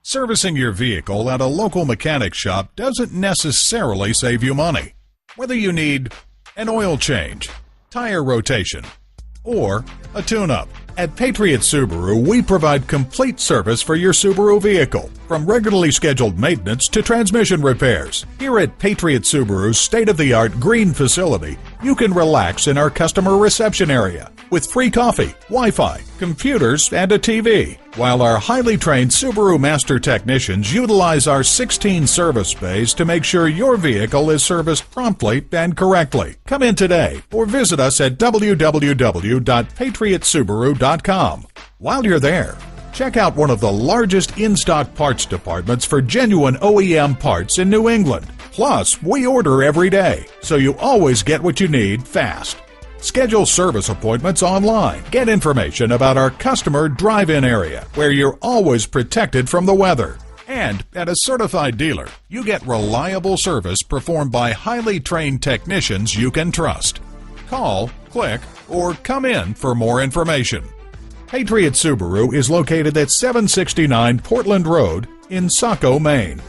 Servicing your vehicle at a local mechanic shop doesn't necessarily save you money. Whether you need an oil change, tire rotation, or a tune-up, at Patriot Subaru we provide complete service for your Subaru vehicle, from regularly scheduled maintenance to transmission repairs. Here at Patriot Subaru's state-of-the-art green facility, you can relax in our customer reception area with free coffee, Wi-Fi, computers, and a TV, while our highly trained Subaru Master Technicians utilize our 16 service bays to make sure your vehicle is serviced promptly and correctly. Come in today or visit us at www.patriotsubaru.com. While you're there, check out one of the largest in-stock parts departments for genuine OEM parts in New England. Plus, we order every day, so you always get what you need fast. Schedule service appointments online. Get information about our customer drive-in area, where you're always protected from the weather. And at a certified dealer, you get reliable service performed by highly trained technicians you can trust. Call, click, or come in for more information. Patriot Subaru is located at 769 Portland Road in Saco, Maine.